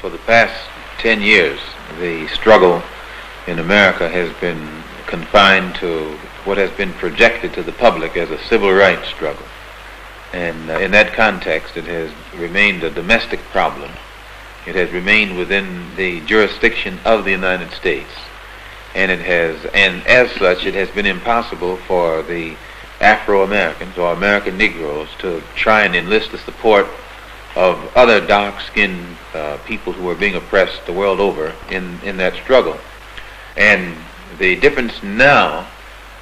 for the past 10 years, the struggle in America has been confined to what has been projected to the public as a civil rights struggle. And in that context, it has remained a domestic problem. It has remained within the jurisdiction of the United States. And as such, it has been impossible for the Afro-Americans or American Negroes to try and enlist the support of other dark-skinned people who are being oppressed the world over in that struggle. And the difference now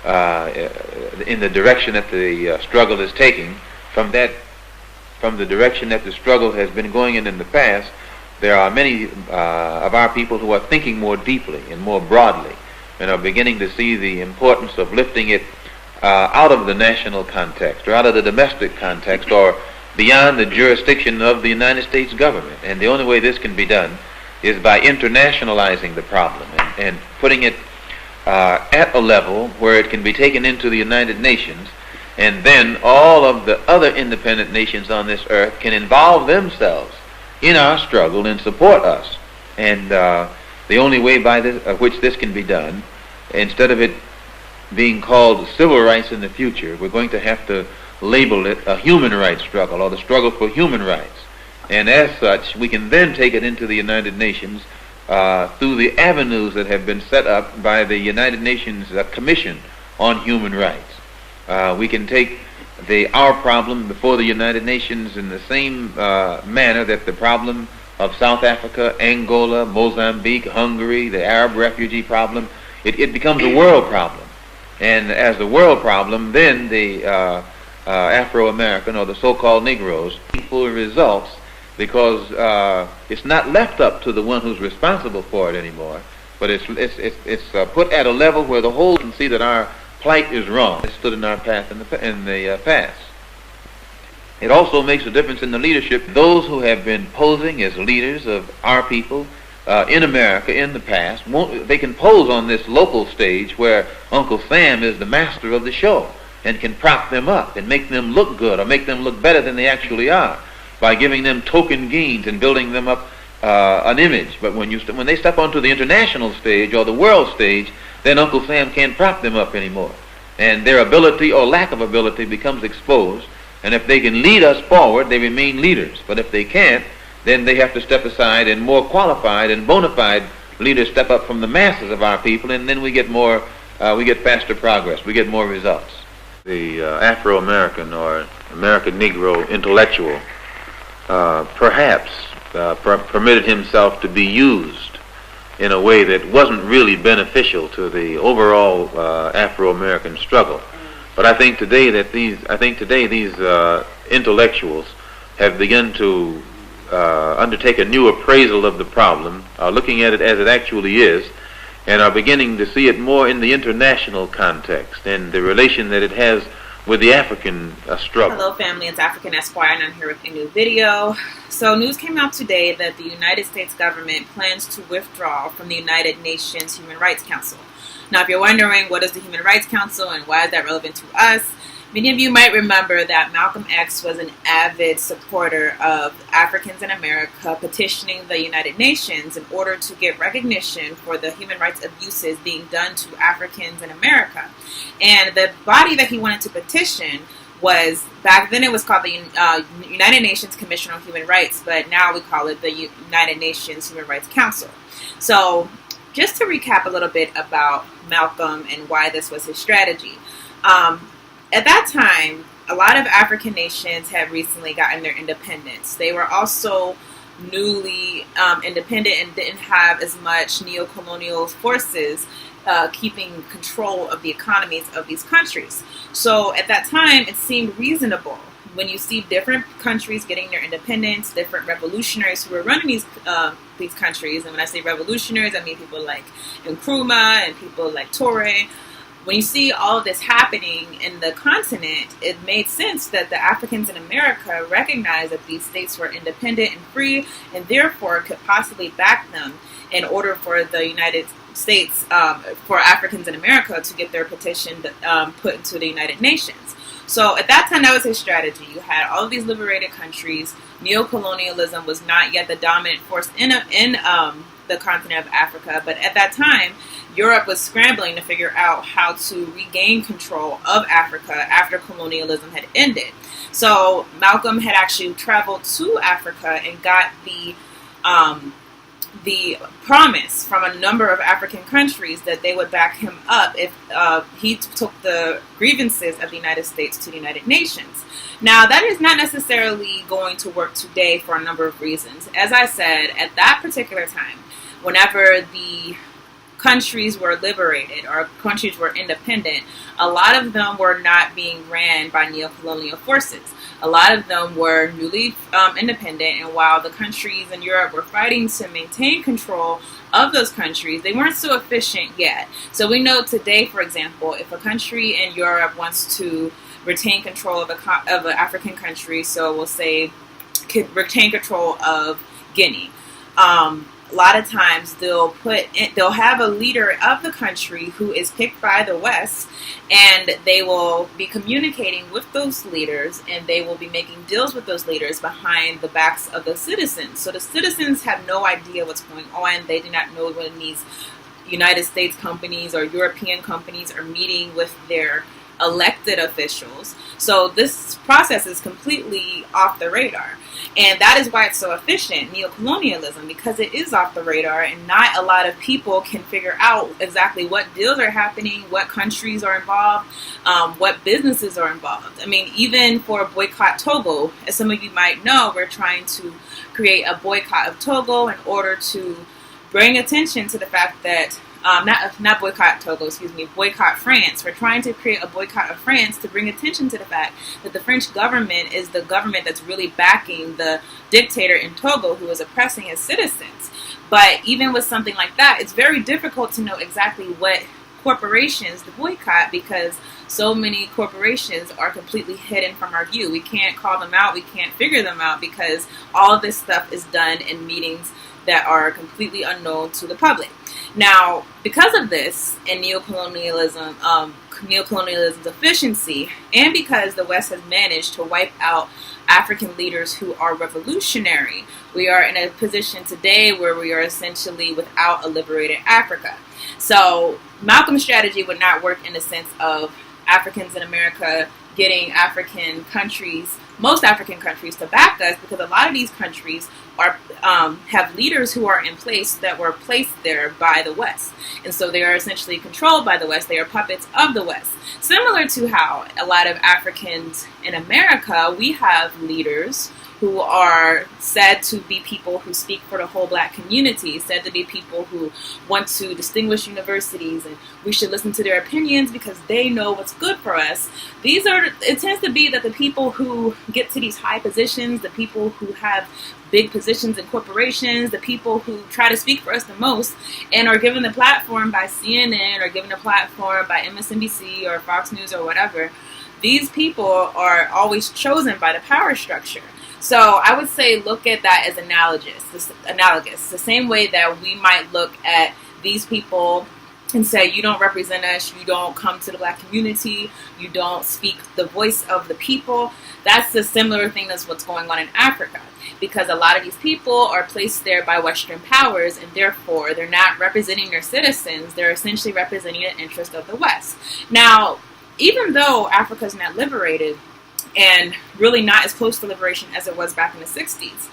in the direction that the struggle is taking from the direction that the struggle has been going in the past, there are many of our people who are thinking more deeply and more broadly and are beginning to see the importance of lifting it out of the national context or out of the domestic context or beyond the jurisdiction of the United States government. And the only way this can be done is by internationalizing the problem and putting it at a level where it can be taken into the United Nations, and then all of the other independent nations on this earth can involve themselves in our struggle and support us. And the only way by which this can be done, instead of it being called civil rights in the future, we're going to have to label it a human rights struggle or the struggle for human rights. And as such, we can then take it into the United Nations through the avenues that have been set up by the United Nations Commission on Human Rights. We can take our problem before the United Nations in the same manner that the problem of South Africa, Angola, Mozambique, Hungary, the Arab refugee problem, it becomes a world problem. And as the world problem, then the Afro-American or the so-called Negroes full results, because it's not left up to the one who's responsible for it anymore, but it's put at a level where the whole can see that our plight is wrong. It stood in our path in the past. It also makes a difference in the leadership. Those who have been posing as leaders of our people in America in the past, they can pose on this local stage where Uncle Sam is the master of the show and can prop them up and make them look good or make them look better than they actually are by giving them token gains and building them up an image. But when they step onto the international stage or the world stage, then Uncle Sam can't prop them up anymore. And their ability or lack of ability becomes exposed. And if they can lead us forward, they remain leaders. But if they can't, then they have to step aside, and more qualified and bona fide leaders step up from the masses of our people, and then we get faster progress, we get more results. The Afro-American or American Negro intellectual perhaps permitted himself to be used in a way that wasn't really beneficial to the overall Afro-American struggle. But I think today these intellectuals have begun to undertake a new appraisal of the problem, looking at it as it actually is, and are beginning to see it more in the international context and the relation that it has with the African struggle. Hello family, it's African Esquire and I'm here with a new video. So news came out today that the United States government plans to withdraw from the United Nations Human Rights Council. Now if you're wondering what is the Human Rights Council and why is that relevant to us, many of you might remember that Malcolm X was an avid supporter of Africans in America petitioning the United Nations in order to get recognition for the human rights abuses being done to Africans in America. And the body that he wanted to petition was, back then it was called the United Nations Commission on Human Rights, but now we call it the United Nations Human Rights Council. So just to recap a little bit about Malcolm and why this was his strategy. At that time, a lot of African nations had recently gotten their independence. They were also newly independent and didn't have as much neocolonial forces keeping control of the economies of these countries. So at that time, it seemed reasonable when you see different countries getting their independence, different revolutionaries who were running these countries. And when I say revolutionaries, I mean people like Nkrumah and people like Toure. When you see all of this happening in the continent, it made sense that the Africans in America recognized that these states were independent and free and therefore could possibly back them in order for the United States, for Africans in America to get their petition put into the United Nations. So at that time, that was his strategy. You had all of these liberated countries. Neocolonialism was not yet the dominant force in the continent of Africa, but at that time, Europe was scrambling to figure out how to regain control of Africa after colonialism had ended. So Malcolm had actually traveled to Africa and got the promise from a number of African countries that they would back him up if he took the grievances of the United States to the United Nations. Now, that is not necessarily going to work today for a number of reasons. As I said, at that particular time, whenever the countries were liberated or countries were independent, a lot of them were not being ran by neocolonial forces. A lot of them were newly independent, and while the countries in Europe were fighting to maintain control of those countries, they weren't so efficient yet. So we know today, for example, if a country in Europe wants to retain control of an African country, so we'll say retain control of Guinea, a lot of times they'll have a leader of the country who is picked by the West, and they will be communicating with those leaders, and they will be making deals with those leaders behind the backs of the citizens. So the citizens have no idea what's going on. They do not know when these United States companies or European companies are meeting with their elected officials. So this process is completely off the radar. And that is why it's so efficient, neocolonialism, because it is off the radar and not a lot of people can figure out exactly what deals are happening, what countries are involved, what businesses are involved. I mean, even for Boycott Togo, as some of you might know, we're trying to create a boycott of Togo in order to bring attention to the fact that not boycott Togo, boycott France. We're trying to create a boycott of France to bring attention to the fact that the French government is the government that's really backing the dictator in Togo who is oppressing his citizens. But even with something like that, it's very difficult to know exactly what corporations to boycott because so many corporations are completely hidden from our view. We can't call them out. We can't figure them out because all of this stuff is done in meetings that are completely unknown to the public. Now, because of this and neocolonialism's efficiency, and because the West has managed to wipe out African leaders who are revolutionary, we are in a position today where we are essentially without a liberated Africa. So Malcolm's strategy would not work in the sense of Africans in America getting most African countries to back us, because a lot of these countries have leaders who are in place that were placed there by the West. And so they are essentially controlled by the West. They are puppets of the West. Similar to how a lot of Africans in America, we have leaders who are said to be people who speak for the whole black community, said to be people who want to distinguish universities and we should listen to their opinions because they know what's good for us. It tends to be that the people who get to these high positions, the people who have big positions in corporations, the people who try to speak for us the most and are given the platform by CNN or given a platform by MSNBC or Fox News or whatever, these people are always chosen by the power structure. So I would say look at that as analogous. The same way that we might look at these people and say, you don't represent us, you don't come to the black community, you don't speak the voice of the people. That's the similar thing that's what's going on in Africa. Because a lot of these people are placed there by Western powers, and therefore they're not representing their citizens, they're essentially representing the interest of the West. Now, even though Africa is not liberated, and really not as close to liberation as it was back in the 60s.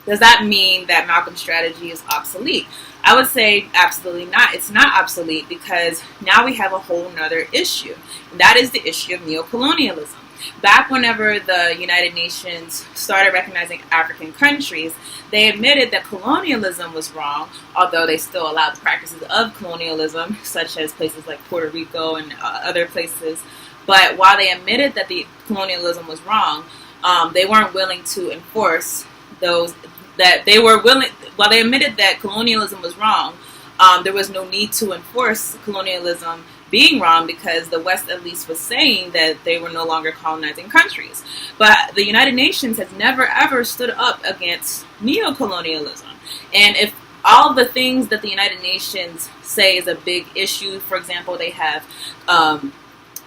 Does that mean that Malcolm's strategy is obsolete? I would say absolutely not. It's not obsolete because now we have a whole nother issue. And that is the issue of neocolonialism. Back whenever the United Nations started recognizing African countries, they admitted that colonialism was wrong, although they still allowed the practices of colonialism, such as places like Puerto Rico and other places. But while they admitted that the colonialism was wrong, they weren't willing to enforce those. While they admitted that colonialism was wrong, there was no need to enforce colonialism being wrong because the West at least was saying that they were no longer colonizing countries. But the United Nations has never ever stood up against neocolonialism. And if all the things that the United Nations say is a big issue, for example, they have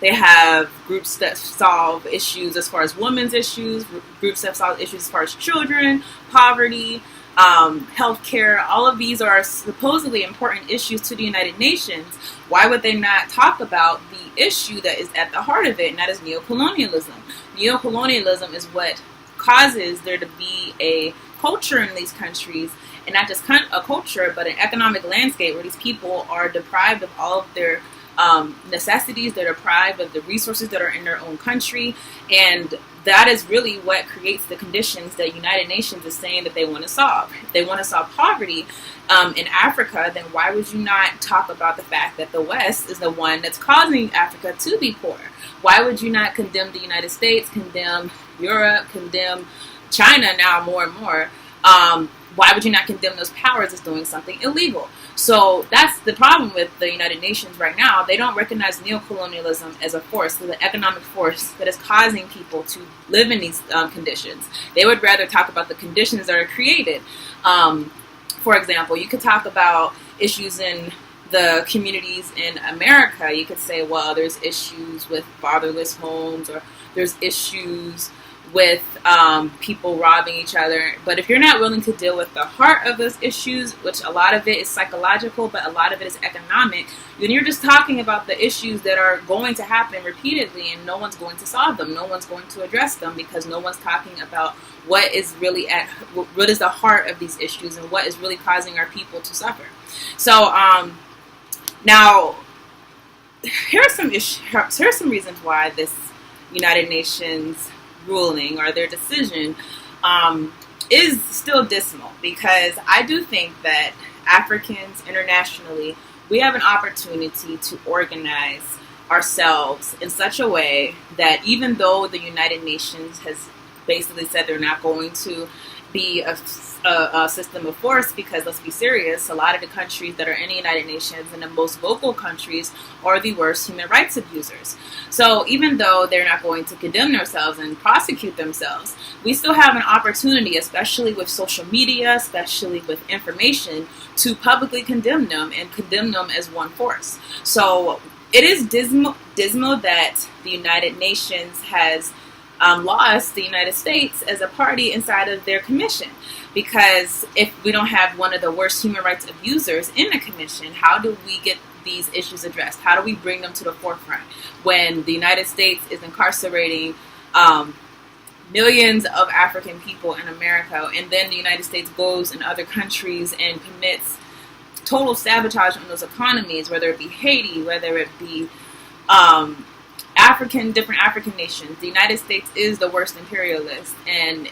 They have groups that solve issues as far as women's issues, groups that solve issues as far as children, poverty, healthcare. All of these are supposedly important issues to the United Nations. Why would they not talk about the issue that is at the heart of it, and that is neocolonialism? Neocolonialism is what causes there to be a culture in these countries, and not just a culture, but an economic landscape where these people are deprived of all of their necessities. They're deprived of the resources that are in their own country, and that is really what creates the conditions that United Nations is saying that they want to solve. If they want to solve poverty in Africa, then why would you not talk about the fact that the West is the one that's causing Africa to be poor? Why would you not condemn the United States, condemn Europe, condemn China now more and more? Why would you not condemn those powers as doing something illegal? So that's the problem with the United Nations right now. They don't recognize neocolonialism as a force, as an economic force that is causing people to live in these conditions. They would rather talk about the conditions that are created. For example, you could talk about issues in the communities in America. You could say, well, there's issues with fatherless homes, or there's issues with people robbing each other. But if you're not willing to deal with the heart of those issues, which a lot of it is psychological, but a lot of it is economic, then you're just talking about the issues that are going to happen repeatedly, and no one's going to solve them. No one's going to address them, because no one's talking about what is the heart of these issues and what is really causing our people to suffer. So now here are some reasons why this United Nations ruling, or their decision, is still dismal, because I do think that Africans internationally, we have an opportunity to organize ourselves in such a way that even though the United Nations has basically said they're not going to be a system of force, because let's be serious, a lot of the countries that are in the United Nations, and the most vocal countries, are the worst human rights abusers. So even though they're not going to condemn themselves and prosecute themselves, we still have an opportunity, especially with social media, especially with information, to publicly condemn them and condemn them as one force. So it is dismal that the United Nations has lost the United States as a party inside of their commission, because if we don't have one of the worst human rights abusers in the commission, how do we get these issues addressed? How do we bring them to the forefront when the United States is incarcerating millions of African people in America, and then the United States goes in other countries and commits total sabotage on those economies, whether it be Haiti, whether it be different African nations. The United States is the worst imperialist, and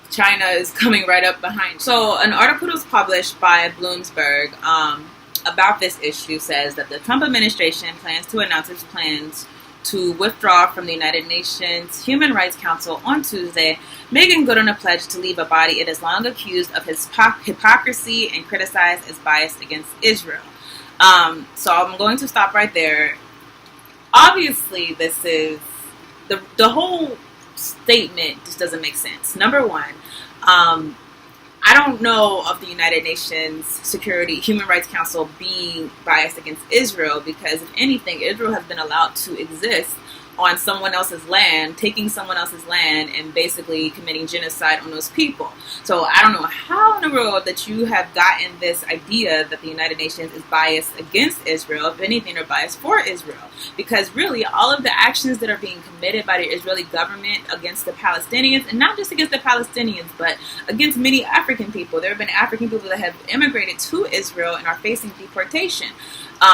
China is coming right up behind. So an article was published by Bloomberg about this issue says that the Trump administration plans to announce its plans to withdraw from the United Nations Human Rights Council on Tuesday, making good on a pledge to leave a body it has long accused of hypocrisy and criticized as biased against Israel. So I'm going to stop right there. Obviously, this is the whole statement just doesn't make sense. Number one, I don't know of the United Nations Human Rights Council being biased against Israel, because if anything, Israel has been allowed to exist on someone else's land, taking someone else's land and basically committing genocide on those people. So I don't know how in the world that you have gotten this idea that the United Nations is biased against Israel. If anything, they're biased for Israel. Because really, all of the actions that are being committed by the Israeli government against the Palestinians, and not just against the Palestinians, but against many African people. There have been African people that have immigrated to Israel and are facing deportation.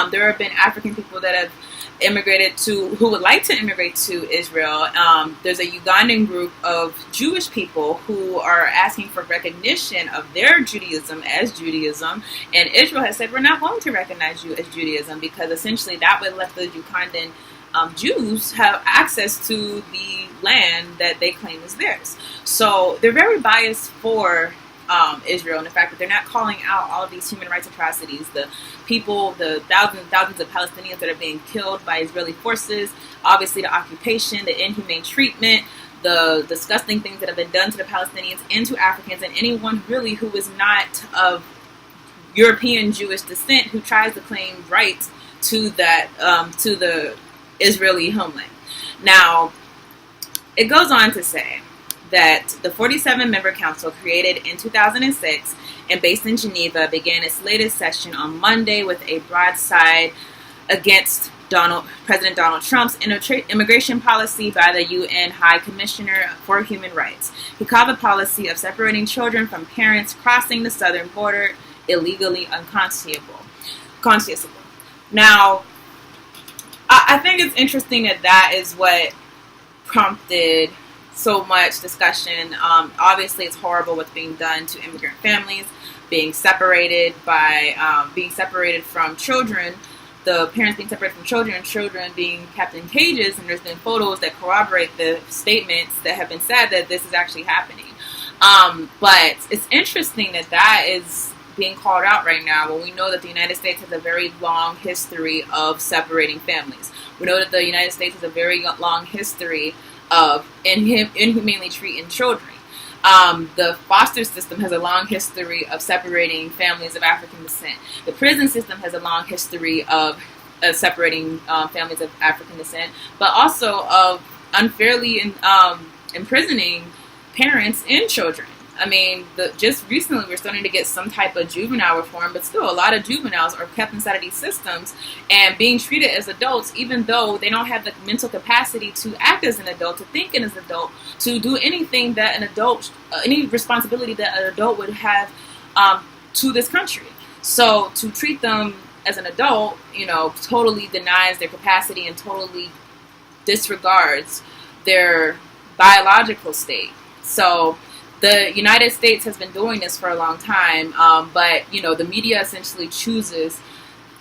There have been African people that have who would like to immigrate to Israel. There's a Ugandan group of Jewish people who are asking for recognition of their Judaism as Judaism, and Israel has said, we're not going to recognize you as Judaism, because essentially that would let the Ugandan Jews have access to the land that they claim is theirs. So they're very biased for Israel, and the fact that they're not calling out all of these human rights atrocities, the thousands and thousands of Palestinians that are being killed by Israeli forces, obviously the occupation, the inhumane treatment, the disgusting things that have been done to the Palestinians and to Africans, and anyone really who is not of European Jewish descent who tries to claim rights to that, to the Israeli homeland. Now, it goes on to say that the 47-member council, created in 2006 and based in Geneva, began its latest session on Monday with a broadside against President Donald Trump's immigration policy by the UN High Commissioner for Human Rights. He called the policy of separating children from parents crossing the southern border illegally unconscionable. Now, I think it's interesting that is what prompted so much discussion. Obviously, it's horrible what's being done to immigrant families, being separated from children, the parents being separated from children being kept in cages, and there's been photos that corroborate the statements that have been said that this is actually happening. But it's interesting that is being called out right now when we know that the United States has a very long history of separating families. We know that the United States has a very long history of inhumanely treating children. The foster system has a long history of separating families of African descent. The prison system has a long history of separating families of African descent, but also of unfairly imprisoning parents and children. I mean, just recently we're starting to get some type of juvenile reform, but still a lot of juveniles are kept inside of these systems and being treated as adults, even though they don't have the mental capacity to act as an adult, to think as an adult, to do anything that an adult, any responsibility that an adult would have to this country. So to treat them as an adult, totally denies their capacity and totally disregards their biological state. So the United States has been doing this for a long time, but the media essentially chooses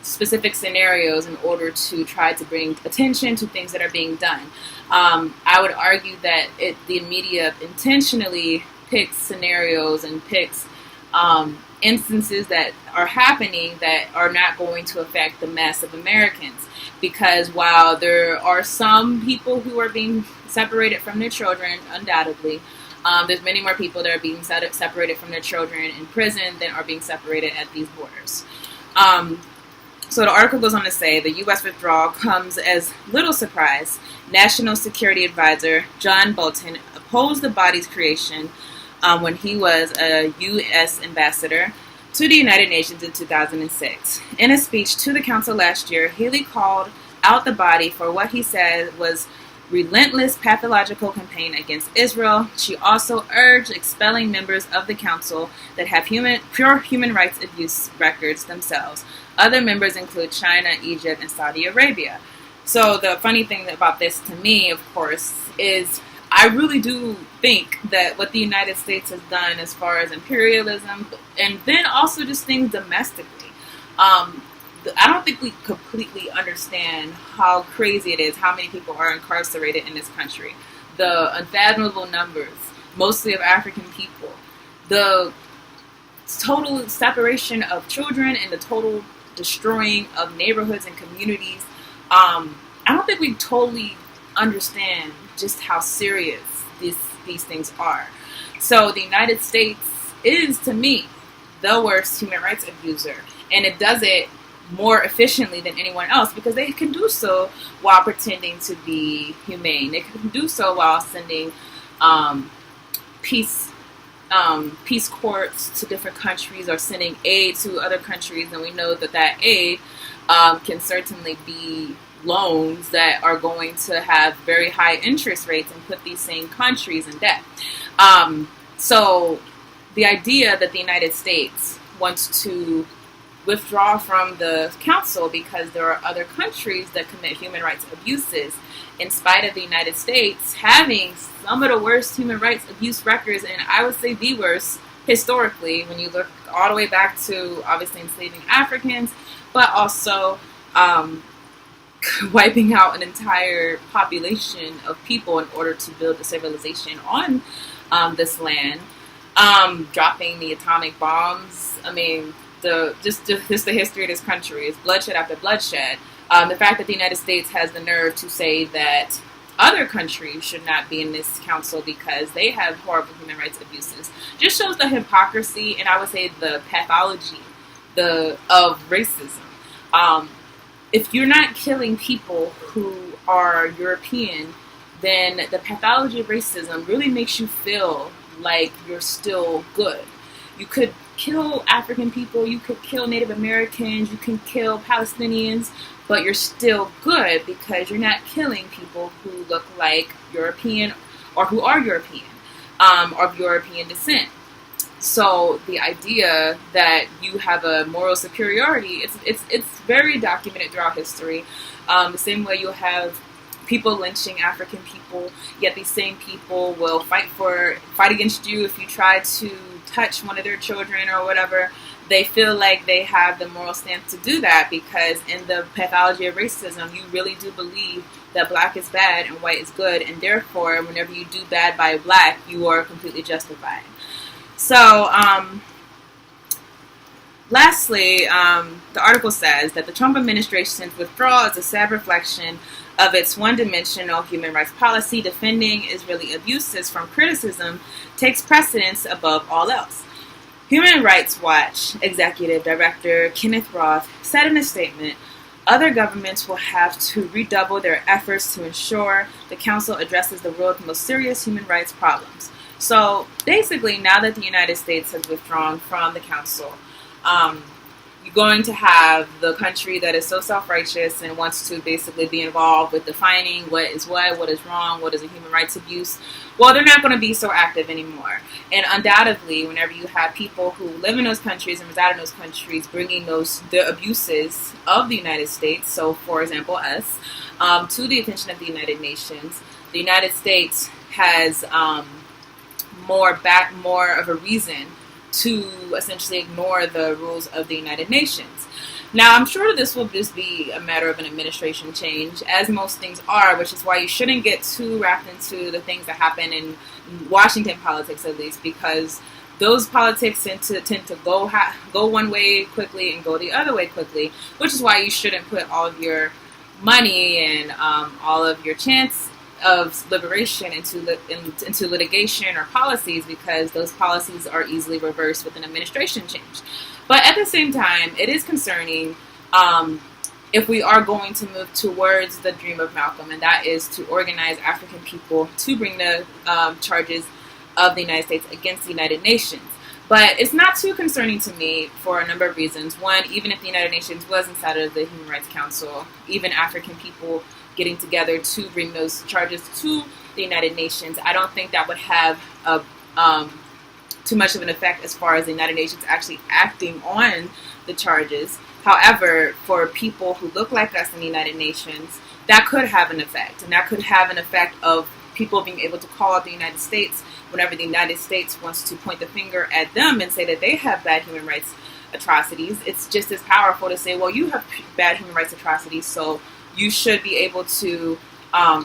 specific scenarios in order to try to bring attention to things that are being done. I would argue that the media intentionally picks scenarios and picks instances that are happening that are not going to affect the mass of Americans. Because while there are some people who are being separated from their children, undoubtedly, there's many more people that are being separated from their children in prison than are being separated at these borders. So the article goes on to say the U.S. withdrawal comes as little surprise. National Security Advisor John Bolton opposed the body's creation when he was a U.S. ambassador to the United Nations in 2006. In a speech to the council last year, Haley called out the body for what he said was relentless pathological campaign against Israel. She also urged expelling members of the council that have pure human rights abuse records themselves. Other members include China, Egypt, and Saudi Arabia. So the funny thing about this to me, of course, is I really do think that what the United States has done as far as imperialism and then also just things domestically, I don't think we completely understand how crazy it is, how many people are incarcerated in this country. The unfathomable numbers, mostly of African people. The total separation of children and the total destroying of neighborhoods and communities. I don't think we totally understand just how serious these things are. So the United States is, to me, the worst human rights abuser. And it does it more efficiently than anyone else because they can do so while pretending to be humane. They can do so while sending peace courts to different countries or sending aid to other countries, and we know that aid can certainly be loans that are going to have very high interest rates and put these same countries in debt. So the idea that the United States wants to withdraw from the council because there are other countries that commit human rights abuses, in spite of the United States having some of the worst human rights abuse records, and I would say the worst historically when you look all the way back to obviously enslaving Africans, but also wiping out an entire population of people in order to build a civilization on this land, dropping the atomic bombs. I mean, just the history of this country is bloodshed after bloodshed. The fact that the United States has the nerve to say that other countries should not be in this council because they have horrible human rights abuses just shows the hypocrisy and I would say the pathology of racism. If you're not killing people who are European, then the pathology of racism really makes you feel like you're still good. You could kill African people, you could kill Native Americans, you can kill Palestinians, but you're still good because you're not killing people who look like European or who are European, of European descent. So the idea that you have a moral superiority, it's very documented throughout history. The same way you'll have people lynching African people, yet these same people will fight against you if you try to touch one of their children or whatever. They feel like they have the moral stance to do that because in the pathology of racism, you really do believe that black is bad and white is good, and therefore, whenever you do bad by black, you are completely justified. So, lastly, the article says that the Trump administration's withdrawal is a sad reflection of its one-dimensional human rights policy. Defending Israeli abuses from criticism takes precedence above all else. Human Rights Watch Executive Director Kenneth Roth said in a statement, other governments will have to redouble their efforts to ensure the Council addresses the world's most serious human rights problems. So basically, now that the United States has withdrawn from the Council, you're going to have the country that is so self-righteous and wants to basically be involved with defining what is wrong, what is a human rights abuse. Well, they're not going to be so active anymore. And undoubtedly, whenever you have people who live in those countries and reside in those countries bringing the abuses of the United States, so for example us, to the attention of the United Nations, the United States has more of a reason to essentially ignore the rules of the United Nations. Now, I'm sure this will just be a matter of an administration change, as most things are, which is why you shouldn't get too wrapped into the things that happen in Washington politics, at least, because those politics tend to go one way quickly and go the other way quickly, which is why you shouldn't put all of your money and all of your chance of liberation into litigation or policies, because those policies are easily reversed with an administration change. But at the same time, it is concerning if we are going to move towards the dream of Malcolm, and that is to organize African people to bring the charges of the United States against the United Nations. But it's not too concerning to me for a number of reasons. One, even if the United Nations was inside of the Human Rights Council, even African people getting together to bring those charges to the United Nations, I don't think that would have too much of an effect as far as the United Nations actually acting on the charges. However, for people who look like us in the United Nations, that could have an effect. And that could have an effect of people being able to call out the United States whenever the United States wants to point the finger at them and say that they have bad human rights atrocities. It's just as powerful to say, well, you have bad human rights atrocities, so you should be able to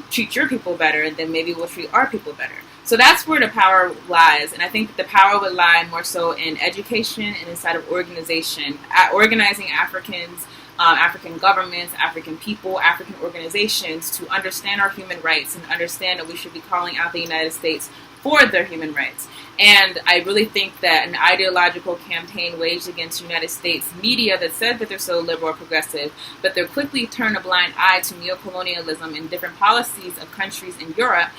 treat your people better, and then maybe we'll treat our people better. So that's where the power lies, and I think that the power would lie more so in education and inside of organization, organizing Africans, African governments, African people, African organizations to understand our human rights and understand that we should be calling out the United States for their human rights. And I really think that an ideological campaign waged against United States media that said that they're so liberal or progressive, but they're quickly turn a blind eye to neocolonialism and different policies of countries in Europe,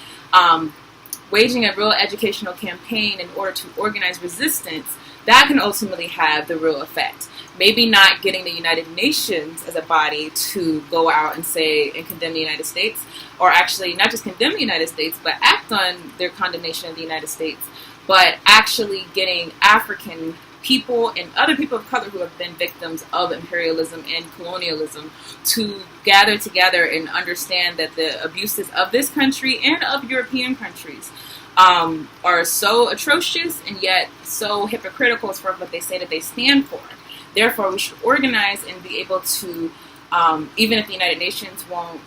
waging a real educational campaign in order to organize resistance, that can ultimately have the real effect. Maybe not getting the United Nations as a body to go out and say and condemn the United States, or actually not just condemn the United States, but act on their condemnation of the United States, but actually getting African people and other people of color who have been victims of imperialism and colonialism to gather together and understand that the abuses of this country and of European countries are so atrocious and yet so hypocritical as far as what they say that they stand for. Therefore, we should organize and be able to, even if the United Nations won't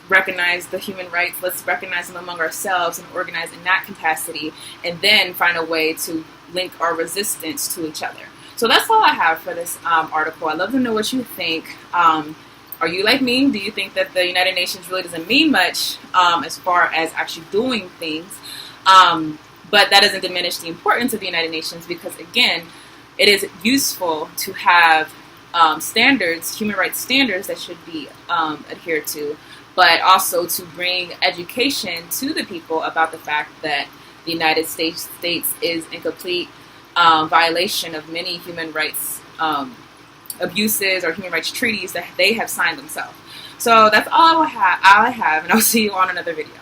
recognize the human rights, let's recognize them among ourselves and organize in that capacity, and then find a way to link our resistance to each other. So that's all I have for this article. I'd love to know what you think. Are you like me? Do you think that the United Nations really doesn't mean much as far as actually doing things? But that doesn't diminish the importance of the United Nations, because, again, it is useful to have standards, human rights standards that should be adhered to. but also to bring education to the people about the fact that the United States is in complete violation of many human rights abuses or human rights treaties that they have signed themselves. So that's all I have, and I'll see you on another video.